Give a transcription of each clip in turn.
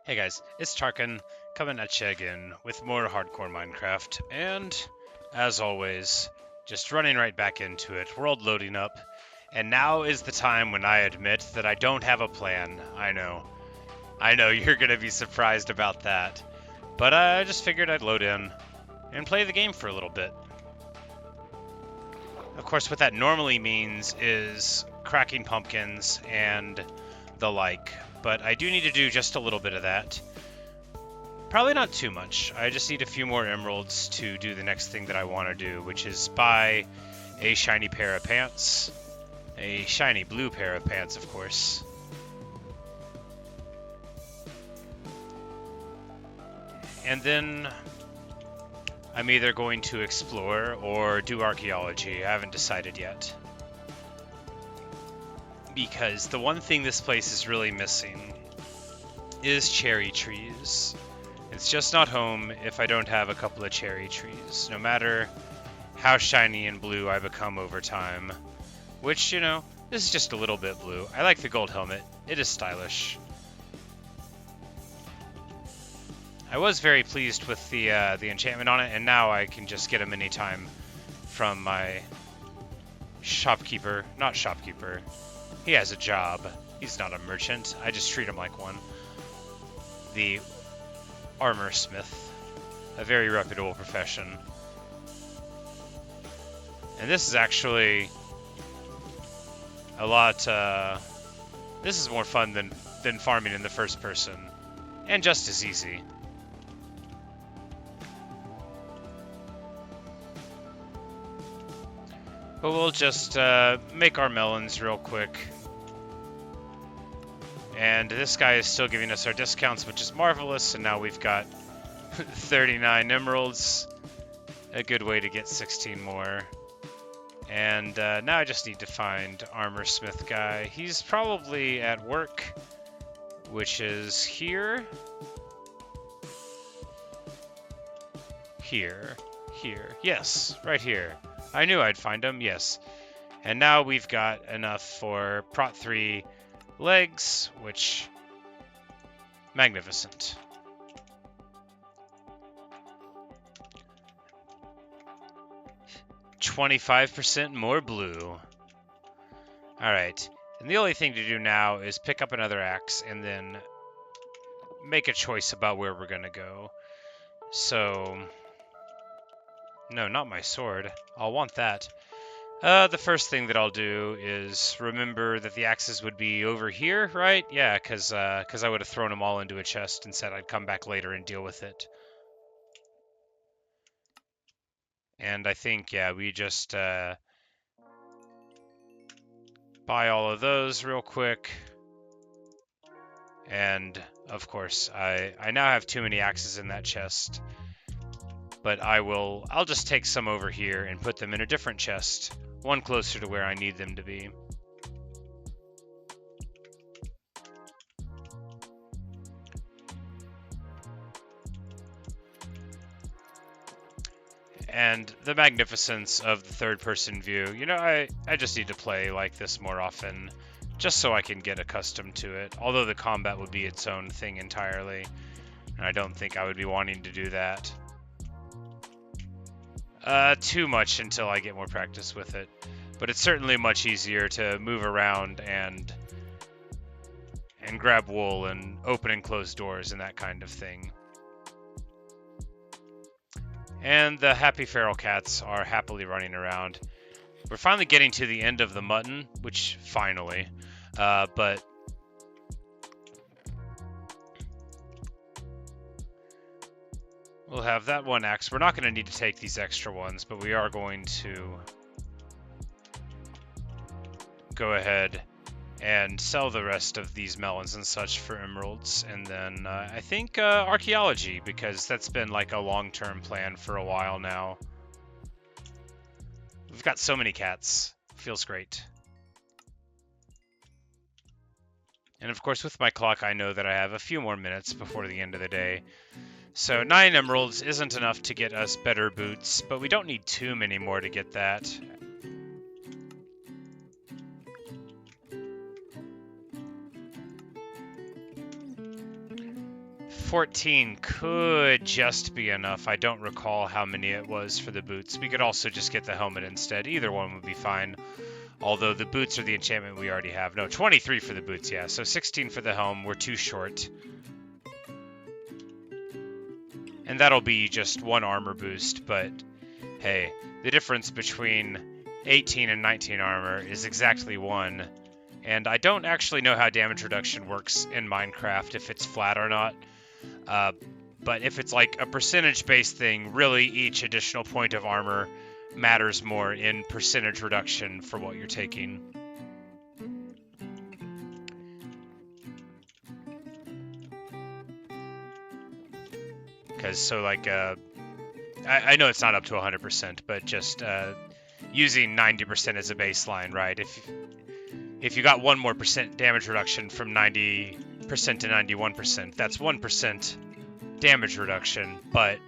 Hey guys, it's Tarkin coming at you again with more hardcore Minecraft, and as always, just running right back into it, world loading up, and now is the time when I admit that I don't have a plan. I know you're gonna be surprised about that, but I just figured I'd load in and play the game for a little bit. Of course, what that normally means is cracking pumpkins and the like, but I do need to do just a little bit of that. Probably not too much. I just need a few more emeralds to do the next thing that I want to do, which is buy a shiny pair of pants. A shiny blue pair of pants, of course. And then I'm either going to explore or do archaeology. I haven't decided yet. Because the one thing this place is really missing is cherry trees. It's just not home if I don't have a couple of cherry trees, no matter how shiny and blue I become over time. Which, this is just a little bit blue. I like the gold helmet. It is stylish. I was very pleased with the enchantment on it, and now I can just get them anytime from my shopkeeper. Not shopkeeper. He has a job. He's not a merchant. I just treat him like one. The armor smith, a very reputable profession. And this is actually a lot, this is more fun than farming in the first person, and just as easy. But we'll just make our melons real quick. And this guy is still giving us our discounts, which is marvelous. And now we've got 39 emeralds. A good way to get 16 more. And now I just need to find armor smith guy. He's probably at work, which is here. Here. Yes, right here. I knew I'd find him, yes. And now we've got enough for Prot 3 legs, which... magnificent. $25% more blue. Alright, and the only thing to do now is pick up another axe and then make a choice about where we're gonna go. So... no, not my sword. I'll want that. The first thing that I'll do is remember that the axes would be over here, right? Yeah, because I would have thrown them all into a chest and said I'd come back later and deal with it. And I think, yeah, we just buy all of those real quick. And, of course, I now have too many axes in that chest. But I'll just take some over here and put them in a different chest. One closer to where I need them to be. And the magnificence of the third-person view. I just need to play like this more often, just so I can get accustomed to it. Although the combat would be its own thing entirely, and I don't think I would be wanting to do that too much until I get more practice with it. But it's certainly much easier to move around and grab wool and open and close doors and that kind of thing. And the happy feral cats are happily running around. We're finally getting to the end of the mutton, which finally, but we'll have that one axe. We're not going to need to take these extra ones, but we are going to go ahead and sell the rest of these melons and such for emeralds. And then I think archaeology, because that's been like a long-term plan for a while now. We've got so many cats. Feels great. And of course, with my clock, I know that I have a few more minutes before the end of the day. So 9 emeralds isn't enough to get us better boots, but we don't need too many more to get that. 14 could just be enough. I don't recall how many it was for the boots. We could also just get the helmet instead. Either one would be fine. Although the boots are the enchantment we already have. No, 23 for the boots, yeah. So 16 for the helm. We're too short. And that'll be just one armor boost, but hey, the difference between 18 and 19 armor is exactly 1. And I don't actually know how damage reduction works in Minecraft, if it's flat or not. But if it's like a percentage-based thing, really each additional point of armor matters more in percentage reduction for what you're taking. Because, so like, I know it's not up to 100%, but just using 90% as a baseline, right? If you got 1 more percent damage reduction from 90% to 91%, that's 1% damage reduction, but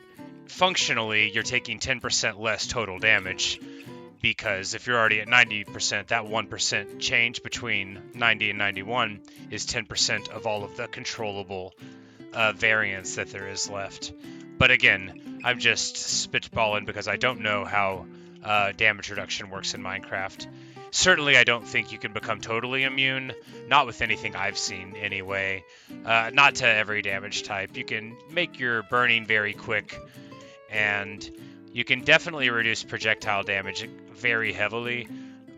functionally you're taking 10% less total damage, because if you're already at 90%, that 1% change between 90 and 91 is 10% of all of the controllable variance that there is left. But again, I'm just spitballing because I don't know how damage reduction works in Minecraft. Certainly, I don't think you can become totally immune. Not with anything I've seen, anyway. Not to every damage type. You can make your burning very quick, and you can definitely reduce projectile damage very heavily,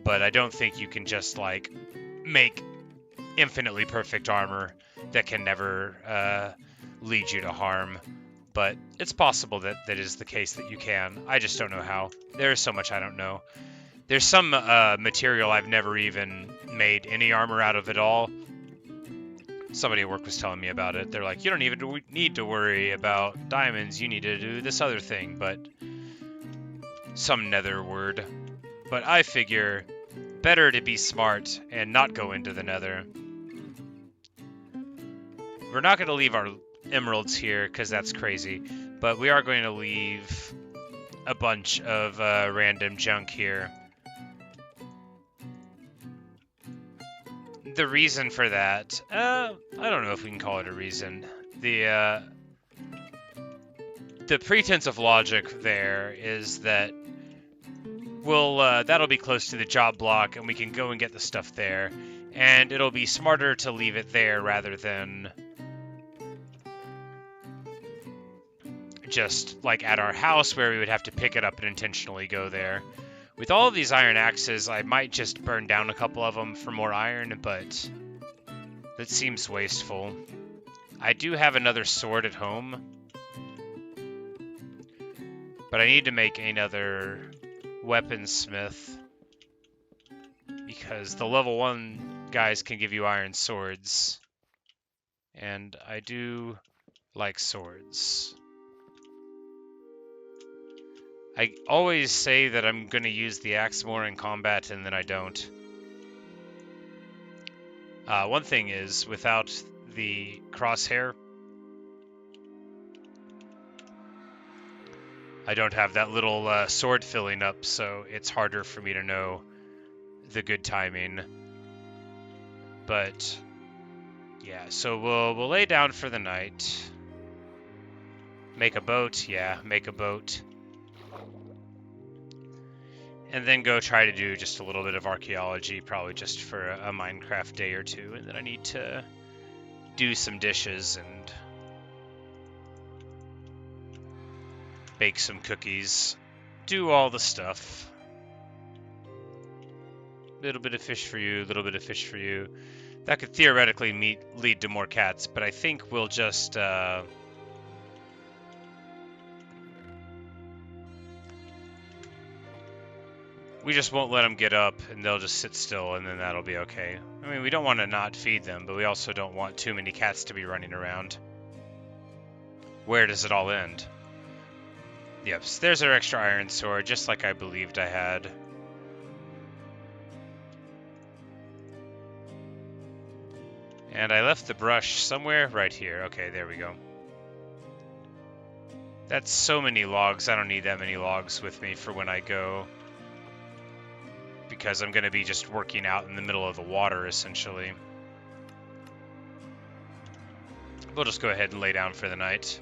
but I don't think you can just, like, make infinitely perfect armor that can never lead you to harm. But it's possible that that is the case that you can. I just don't know how. There's so much I don't know. There's some material I've never even made any armor out of at all. Somebody at work was telling me about it. They're like, you don't even need to worry about diamonds. You need to do this other thing, but some nether word. But I figure better to be smart and not go into the nether. We're not going to leave our emeralds here because that's crazy, but we are going to leave a bunch of random junk here. The reason for that, I don't know if we can call it a reason. The pretense of logic there is that that'll be close to the job block, and we can go and get the stuff there, and it'll be smarter to leave it there rather than just like at our house where we would have to pick it up and intentionally go there. With all of these iron axes, I might just burn down a couple of them for more iron, but that seems wasteful. I do have another sword at home, but I need to make another weaponsmith, because the level 1 guys can give you iron swords, and I do like swords. I always say that I'm going to use the axe more in combat, and then I don't. One thing is, without the crosshair, I don't have that little sword filling up, so it's harder for me to know the good timing. But yeah, so we'll lay down for the night. Make a boat, yeah, make a boat. And then go try to do just a little bit of archaeology, probably just for a Minecraft day or two. And then I need to do some dishes and bake some cookies. Do all the stuff. Little bit of fish for you, little bit of fish for you. That could theoretically lead to more cats, but I think we'll just... we just won't let them get up, and they'll just sit still, and then that'll be okay. I mean, we don't want to not feed them, but we also don't want too many cats to be running around. Where does it all end? Yep, so there's our extra iron sword, just like I believed I had. And I left the brush somewhere right here. Okay, there we go. That's so many logs. I don't need that many logs with me for when I go, because I'm going to be just working out in the middle of the water, essentially. we'll just go ahead and lay down for the night.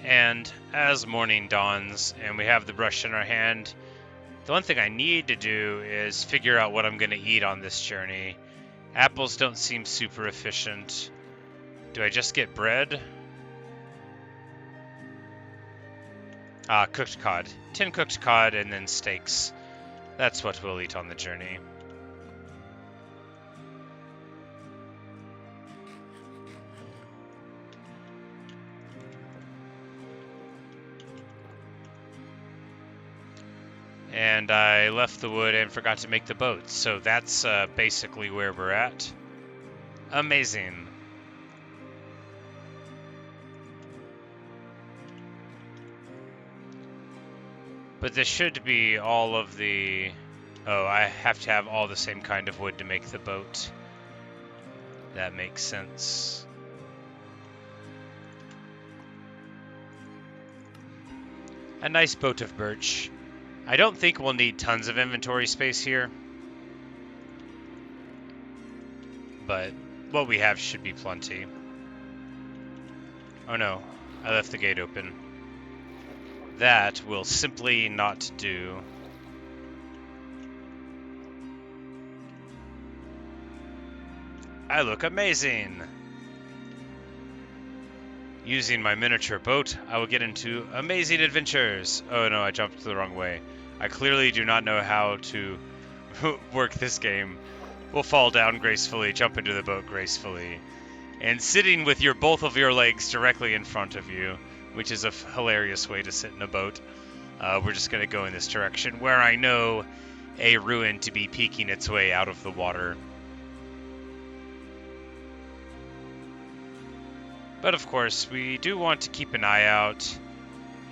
And as morning dawns and we have the brush in our hand, the one thing I need to do is figure out what I'm going to eat on this journey. Apples don't seem super efficient. Do I just get bread? Cooked cod. 10 cooked cod and then steaks. That's what we'll eat on the journey. And I left the wood and forgot to make the boat, so that's basically where we're at. Amazing. But this should be all of the... Oh, I have to have all the same kind of wood to make the boat. That makes sense. A nice boat of birch. I don't think we'll need tons of inventory space here, but what we have should be plenty. Oh no, I left the gate open. That will simply not do. I look amazing! Using my miniature boat, I will get into amazing adventures. Oh no, I jumped the wrong way. I clearly do not know how to work this game. We'll fall down gracefully, jump into the boat gracefully, and sitting with both of your legs directly in front of you, which is a hilarious way to sit in a boat. We're just going to go in this direction, where I know a ruin to be peeking its way out of the water. But of course, we do want to keep an eye out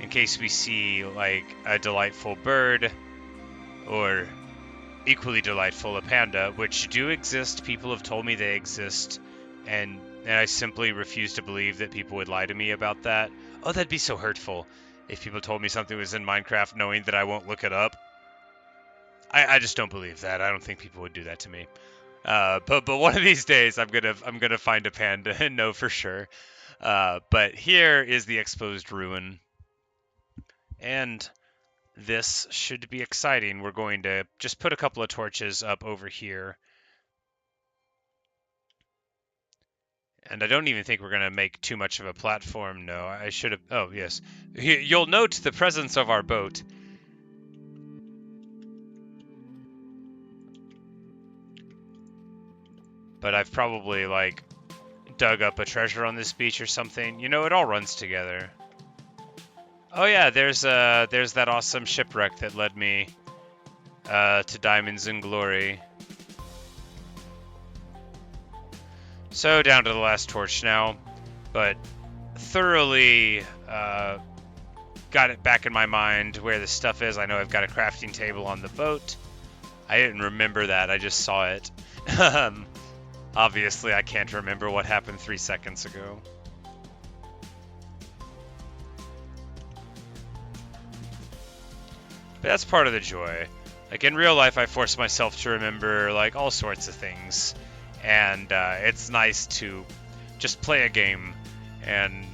in case we see, like, a delightful bird, or equally delightful, a panda, which do exist. People have told me they exist, and I simply refuse to believe that people would lie to me about that. Oh, that'd be so hurtful if people told me something was in Minecraft knowing that I won't look it up. I just don't believe that. I don't think people would do that to me. But one of these days, I'm gonna find a panda and know for sure. But here is the exposed ruin. And this should be exciting. We're going to just put a couple of torches up over here. And I don't even think we're going to make too much of a platform. No, I should have... Oh, yes. You'll note the presence of our boat. But I've probably, like, dug up a treasure on this beach or something. You know, it all runs together. Oh yeah, there's that awesome shipwreck that led me to Diamonds and Glory. So down to the last torch now, but thoroughly got it back in my mind where this stuff is. I know I've got a crafting table on the boat. I didn't remember that, I just saw it. Obviously, I can't remember what happened 3 seconds ago. But that's part of the joy. Like, in real life, I force myself to remember, like, all sorts of things. And it's nice to just play a game and,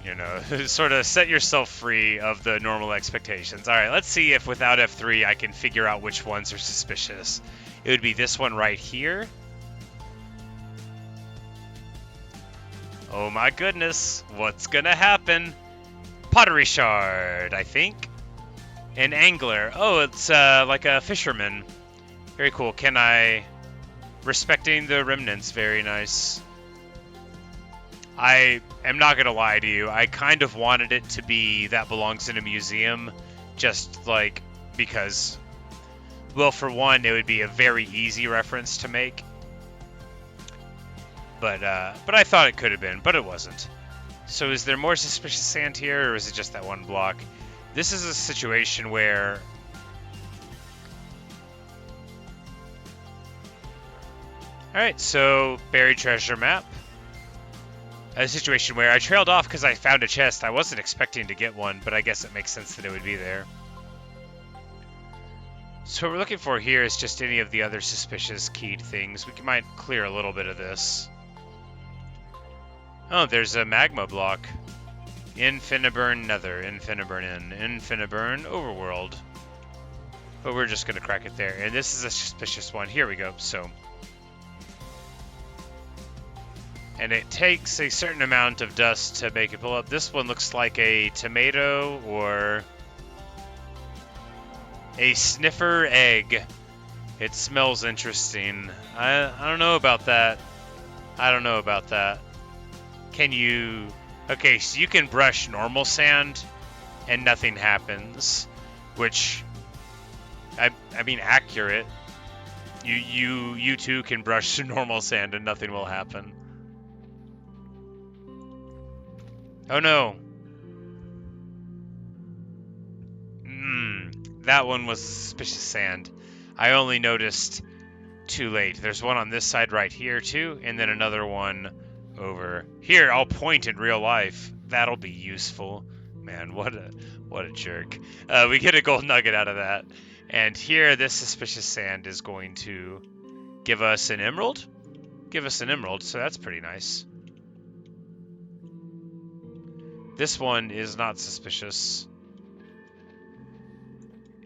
you know, sort of set yourself free of the normal expectations. Alright, let's see if without F3 I can figure out which ones are suspicious. It would be this one right here. Oh my goodness, what's gonna happen? Pottery shard, I think. An angler. Oh, it's like a fisherman. Very cool. Can I... Respecting the remnants. Very nice. I am not going to lie to you. I kind of wanted it to be that belongs in a museum. Just, like, because... Well, for one, it would be a very easy reference to make. But I thought it could have been, but it wasn't. So is there more suspicious sand here, or is it just that one block? This is a situation where... Alright, so buried treasure map. A situation where I trailed off because I found a chest. I wasn't expecting to get one, but I guess it makes sense that it would be there. So what we're looking for here is just any of the other suspicious keyed things. We might clear a little bit of this. Oh, there's a magma block. Infiniburn Nether, Infiniburn In, Infiniburn Overworld. But we're just going to crack it there. And this is a suspicious one. Here we go. So, and it takes a certain amount of dust to make it pull up. This one looks like a tomato or a sniffer egg. It smells interesting. I don't know about that. I don't know about that. Can you... Okay, so you can brush normal sand and nothing happens, which, I mean, accurate. You too can brush normal sand and nothing will happen. Oh no. That one was suspicious sand. I only noticed too late. There's one on this side right here too, and then another one over here. I'll point in real life. That'll be useful. Man, what a jerk. We get a gold nugget out of that. And here, this suspicious sand is going to give us an emerald. Give us an emerald, so that's pretty nice. This one is not suspicious.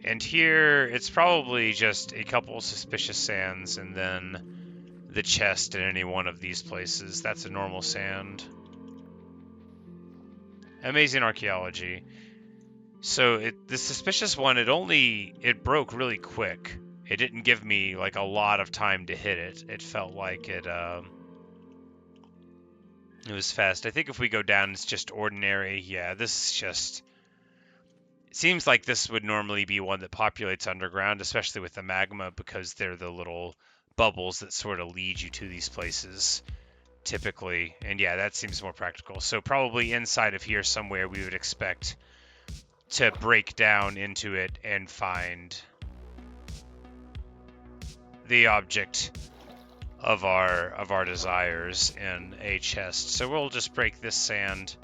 And here, it's probably just a couple suspicious sands, and then the chest in any one of these places. That's a normal sand. Amazing archaeology. So the suspicious one, it broke really quick. It didn't give me like a lot of time to hit it. It felt like it was fast. I think if we go down, it's just ordinary. Yeah, this is just... It seems like this would normally be one that populates underground, especially with the magma, because they're the little bubbles that sort of lead you to these places, typically. And yeah, that seems more practical. So probably inside of here somewhere we would expect to break down into it and find the object of our desires in a chest. So we'll just break this sand.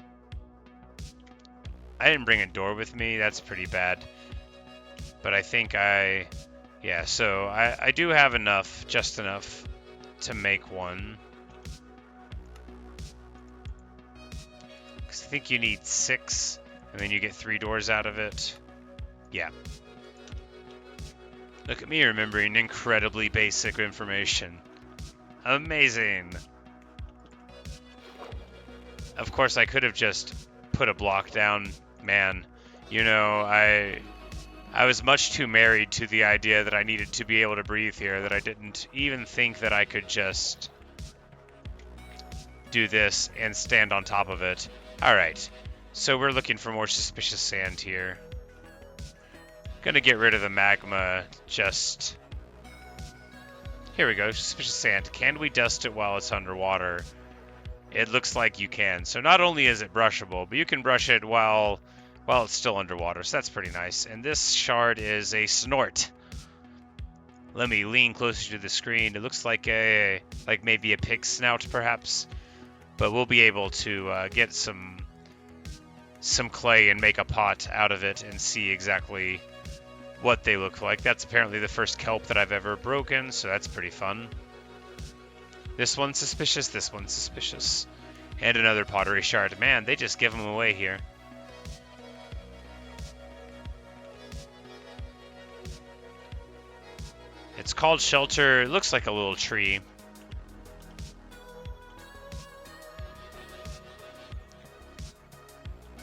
I didn't bring a door with me. That's pretty bad. But I think yeah, so I do have enough, just enough to make one. Because I think you need 6, and then you get 3 doors out of it. Yeah. Look at me remembering incredibly basic information. Amazing. Of course, I could have just put a block down. Man, you know, I was much too married to the idea that I needed to be able to breathe here that I didn't even think that I could just do this and stand on top of it. Alright, so we're looking for more suspicious sand here. Gonna get rid of the magma, just... Here we go, suspicious sand. Can we dust it while it's underwater? It looks like you can. So not only is it brushable, but you can brush it while it's still underwater. So that's pretty nice. And this shard is a snort. Let me lean closer to the screen. It looks like maybe a pig snout, perhaps. But we'll be able to get some clay and make a pot out of it and see exactly what they look like. That's apparently the first kelp that I've ever broken, so that's pretty fun. This one's suspicious, this one's suspicious. And another pottery shard. Man, they just give them away here. It's called Shelter. It looks like a little tree.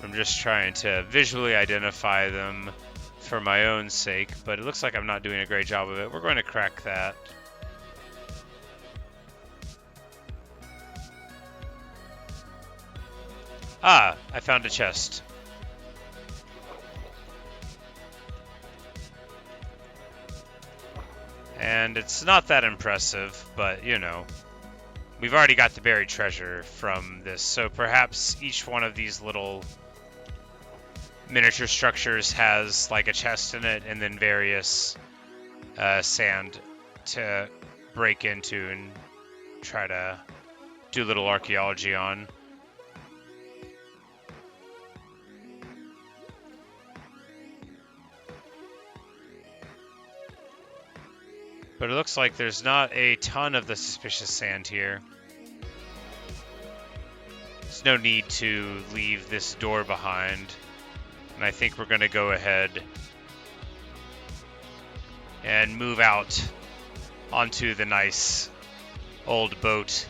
I'm just trying to visually identify them for my own sake, but it looks like I'm not doing a great job of it. We're going to crack that. Ah, I found a chest. And it's not that impressive, but, you know, we've already got the buried treasure from this, so perhaps each one of these little miniature structures has, like, a chest in it, and then various sand to break into and try to do a little archaeology on. But it looks like there's not a ton of the suspicious sand here. There's no need to leave this door behind. And I think we're going to go ahead and move out onto the nice old boat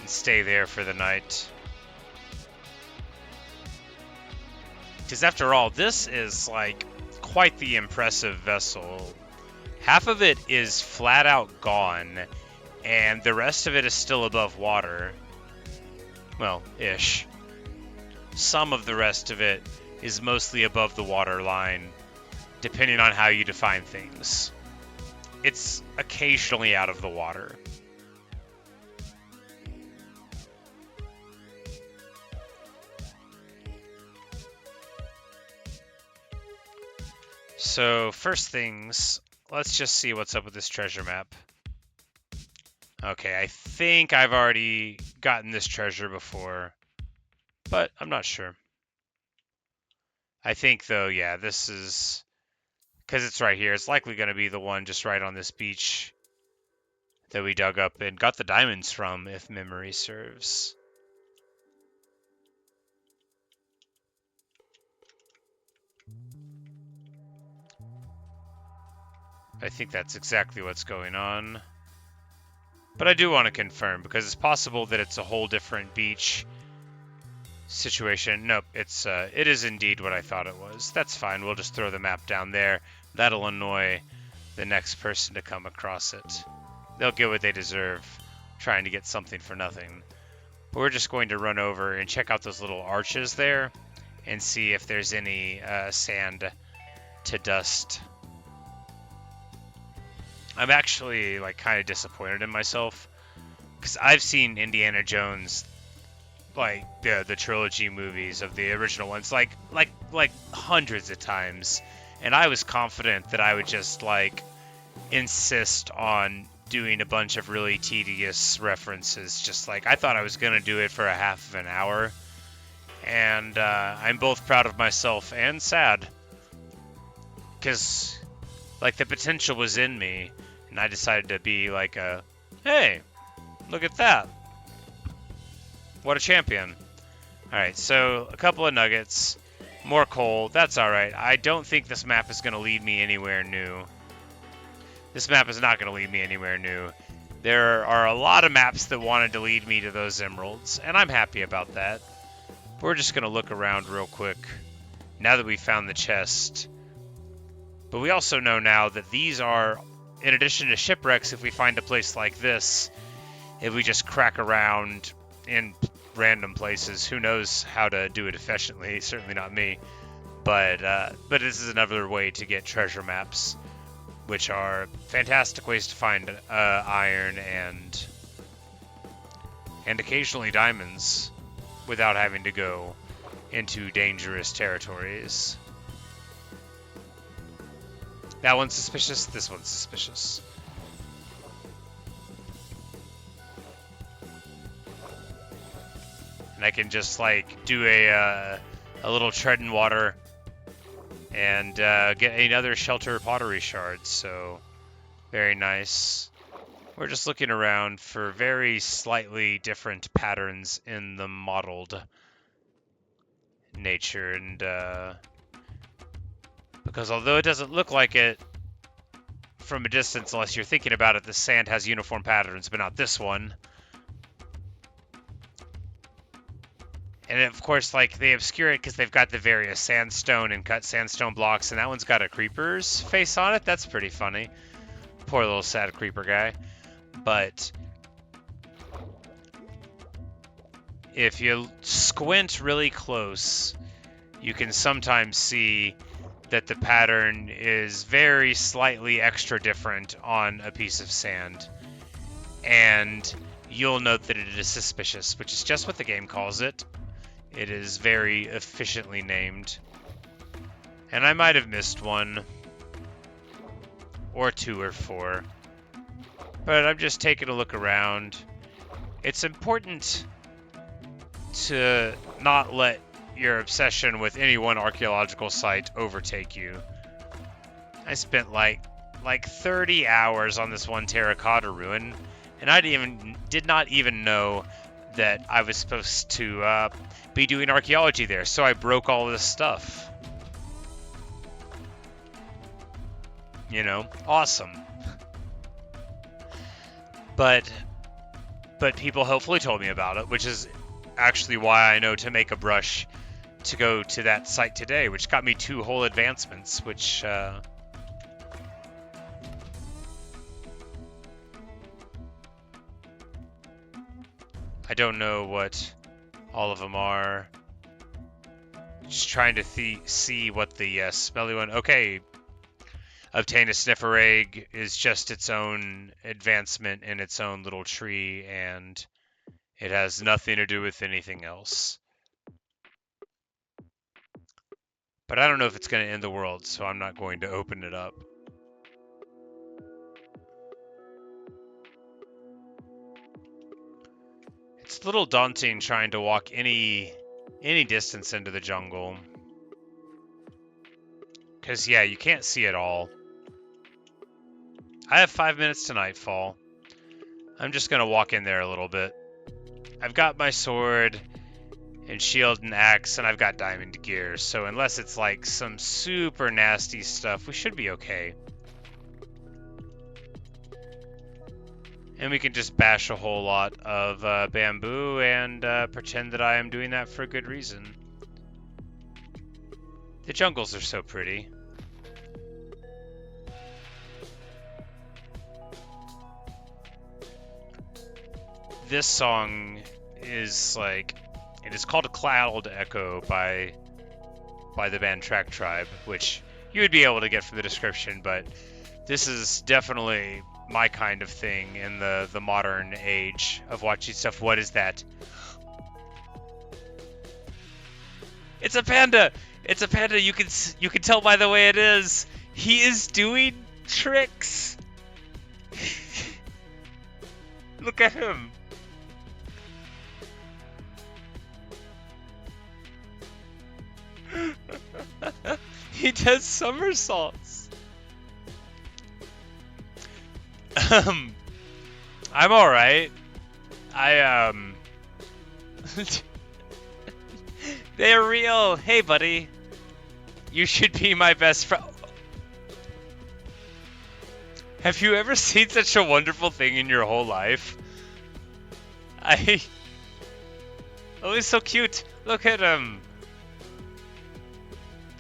and stay there for the night. Because after all, this is like quite the impressive vessel. Half of it is flat out gone, and the rest of it is still above water. Well, ish. Some of the rest of it is mostly above the water line, depending on how you define things. It's occasionally out of the water. So, first things, let's just see what's up with this treasure map. Okay, I think I've already gotten this treasure before, but I'm not sure. I think, though, yeah, this is... because it's right here. It's likely going to be the one just right on this beach that we dug up and got the diamonds from, if memory serves. I think that's exactly what's going on. But I do want to confirm, because it's possible that it's a whole different beach situation. Nope, it is indeed what I thought it was. That's fine. We'll just throw the map down there. That'll annoy the next person to come across it. They'll get what they deserve, trying to get something for nothing. But we're just going to run over and check out those little arches there and see if there's any sand to dust. I'm actually like kind of disappointed in myself, because I've seen Indiana Jones, like the trilogy movies of the original ones, like hundreds of times, and I was confident that I would just like insist on doing a bunch of really tedious references. Just like I thought I was gonna do it for a half of an hour, and I'm both proud of myself and sad, because like the potential was in me, and I decided to be like hey, look at that. What a champion. Alright, so a couple of nuggets, more coal, that's alright. I don't think this map is going to lead me anywhere new. This map is not going to lead me anywhere new. There are a lot of maps that wanted to lead me to those emeralds, and I'm happy about that. We're just going to look around real quick now that we found the chest. But we also know now that these are, in addition to shipwrecks, if we find a place like this, if we just crack around in random places, who knows how to do it efficiently, certainly not me. But this is another way to get treasure maps, which are fantastic ways to find iron and occasionally diamonds without having to go into dangerous territories. That one's suspicious, this one's suspicious. And I can just like do a little tread in water and get another shelter pottery shard, so very nice. We're just looking around for very slightly different patterns in the mottled nature, and because although it doesn't look like it from a distance unless you're thinking about it, the sand has uniform patterns, but not this one. And of course, like, they obscure it because they've got the various sandstone and cut sandstone blocks, and that one's got a creeper's face on it. That's pretty funny. Poor little sad creeper guy. But if you squint really close, you can sometimes see that the pattern is very slightly extra different on a piece of sand. And you'll note that it is suspicious, which is just what the game calls it. It is very efficiently named. And I might have missed one, or two or four. But I'm just taking a look around. It's important to not let your obsession with any one archaeological site overtake you. I spent like like 30 hours on this one terracotta ruin, and I did not even know that I was supposed to be doing archaeology there, so I broke all this stuff. You know, awesome. But people hopefully told me about it, which is actually why I know to make a brush to go to that site today, which got me 2 whole advancements, which I don't know what all of them are. Just trying to see what the smelly one. Okay, obtain a sniffer egg is just its own advancement in its own little tree, and it has nothing to do with anything else. But I don't know if it's going to end the world, so I'm not going to open it up. It's a little daunting trying to walk any distance into the jungle. Because, yeah, you can't see it all. I have 5 minutes to nightfall. I'm just going to walk in there a little bit. I've got my sword and shield and axe, and I've got diamond gear, so unless it's like some super nasty stuff, we should be okay. And we can just bash a whole lot of bamboo and pretend that I am doing that for a good reason. The jungles are so pretty. This song is like, it is called Cloud Echo by the band Track Tribe, which you would be able to get from the description, but this is definitely my kind of thing in the modern age of watching stuff. What is that? It's a panda! It's a panda! You can tell by the way it is. He is doing tricks! Look at him! He does somersaults. I'm alright. They're real. Hey, buddy. You should be my best friend. Have you ever seen such a wonderful thing in your whole life? Oh, he's so cute. Look at him.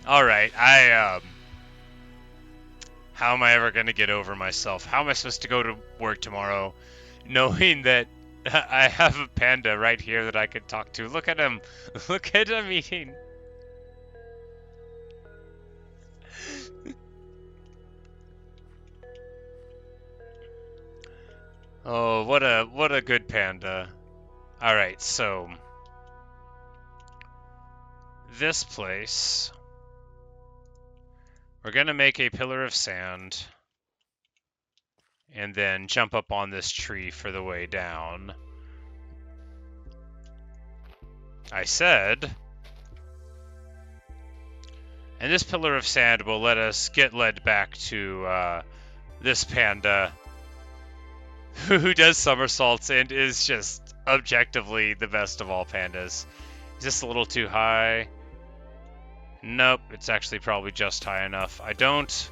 Alright, how am I ever going to get over myself? How am I supposed to go to work tomorrow knowing that I have a panda right here that I could talk to? Look at him. Look at him eating. Oh, what a good panda. Alright, so this place, we're going to make a pillar of sand and then jump up on this tree for the way down. I said. And this pillar of sand will let us get led back to this panda who does somersaults and is just objectively the best of all pandas. Is this a little too high? Nope, it's actually probably just high enough. I don't...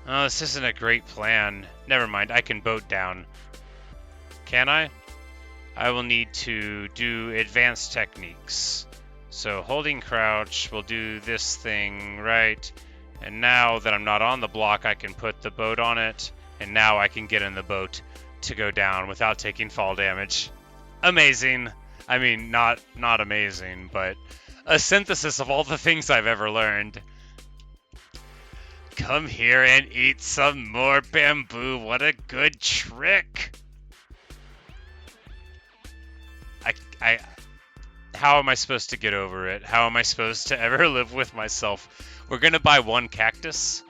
Oh, this isn't a great plan. Never mind, I can boat down. Can I? I will need to do advanced techniques. So holding crouch will do this thing, right? And now that I'm not on the block, I can put the boat on it. And now I can get in the boat to go down without taking fall damage. Amazing. I mean, not amazing, but a synthesis of all the things I've ever learned. Come here and eat some more bamboo. What a good trick. How am I supposed to get over it? How am I supposed to ever live with myself? We're going to buy one cactus.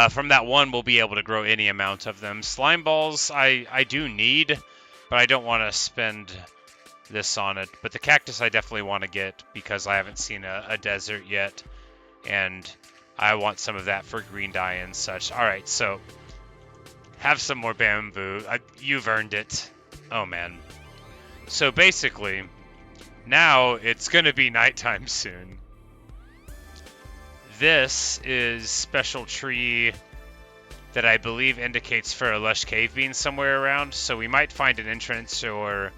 From that one, we'll be able to grow any amount of them. Slime balls, I do need, but I don't want to spend this on it. But the cactus I definitely want to get because I haven't seen a desert yet. And I want some of that for green dye and such. All right, so have some more bamboo. You've earned it. Oh, man. So basically, now it's going to be nighttime soon. This is special tree that I believe indicates for a lush cave being somewhere around. So we might find an entrance or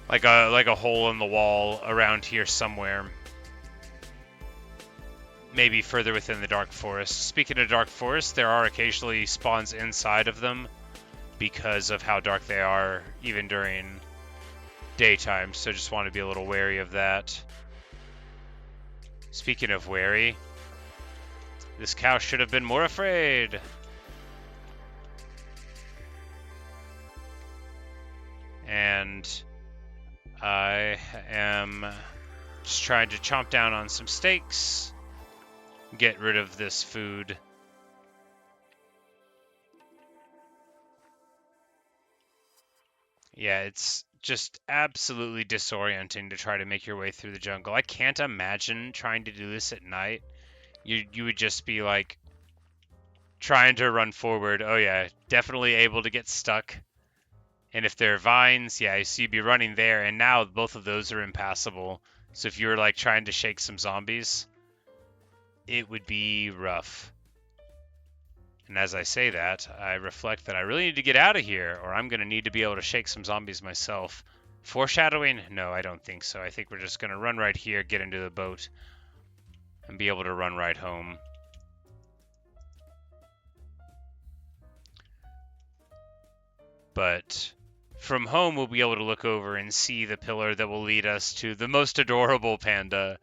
like a hole in the wall around here somewhere. Maybe further within the dark forest. Speaking of dark forest, there are occasionally spawns inside of them because of how dark they are, even during daytime. So just want to be a little wary of that. Speaking of wary, this cow should have been more afraid. And I am just trying to chomp down on some steaks. Get rid of this food. Yeah, it's just absolutely disorienting to try to make your way through the jungle. I can't imagine trying to do this at night. You would just be like trying to run forward. Oh yeah, definitely able to get stuck. And if there are vines, yeah, so you'd be running there, and now both of those are impassable. So if you were like trying to shake some zombies, it would be rough. And as I say that, I reflect that I really need to get out of here, or I'm going to need to be able to shake some zombies myself. Foreshadowing? No, I don't think so. I think we're just going to run right here, get into the boat, and be able to run right home. But from home, we'll be able to look over and see the pillar that will lead us to the most adorable panda.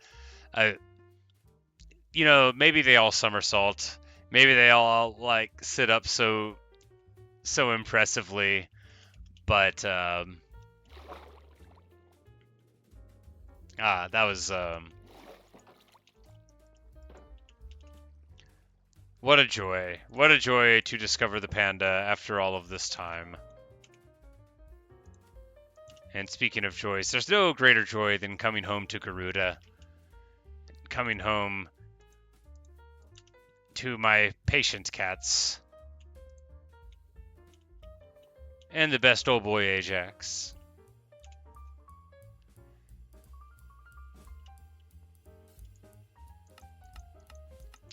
You know, maybe they all somersault. Maybe they all like sit up so impressively, but that was what a joy. What a joy to discover the panda after all of this time. And speaking of joys, there's no greater joy than coming home to Garuda. Coming home to my patient cats. And the best old boy Ajax.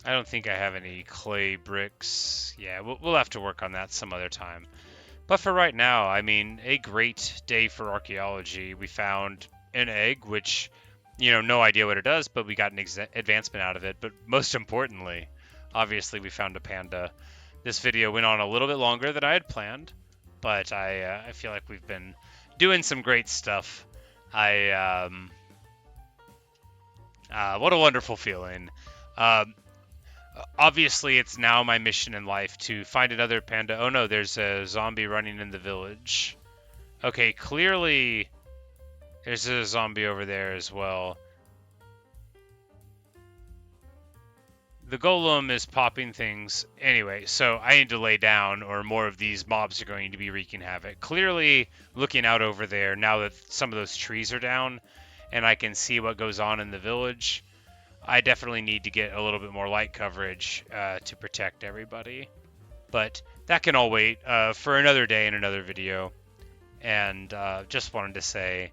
I don't think I have any clay bricks. Yeah, we'll have to work on that some other time. But for right now, I mean, a great day for archaeology. We found an egg, which, you know, no idea what it does, but we got an advancement out of it. But most importantly, obviously, we found a panda. This video went on a little bit longer than I had planned, but I feel like we've been doing some great stuff. What a wonderful feeling. Obviously, it's now my mission in life to find another panda. Oh no, there's a zombie running in the village. Okay, clearly there's a zombie over there as well. The golem is popping things. Anyway, so I need to lay down or more of these mobs are going to be wreaking havoc. Clearly, looking out over there, now that some of those trees are down and I can see what goes on in the village, I definitely need to get a little bit more light coverage to protect everybody. But that can all wait for another day in another video. And just wanted to say,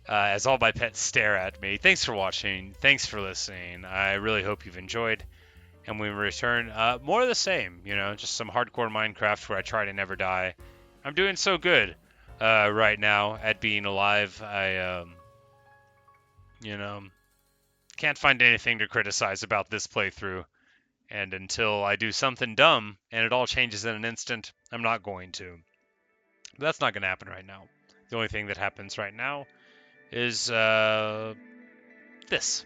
as all my pets stare at me, thanks for watching. Thanks for listening. I really hope you've enjoyed. And when we return, more of the same. You know, just some hardcore Minecraft where I try to never die. I'm doing so good right now at being alive. You know, can't find anything to criticize about this playthrough, and until I do something dumb and it all changes in an instant, I'm not going to. But that's not going to happen right now. The only thing that happens right now is this.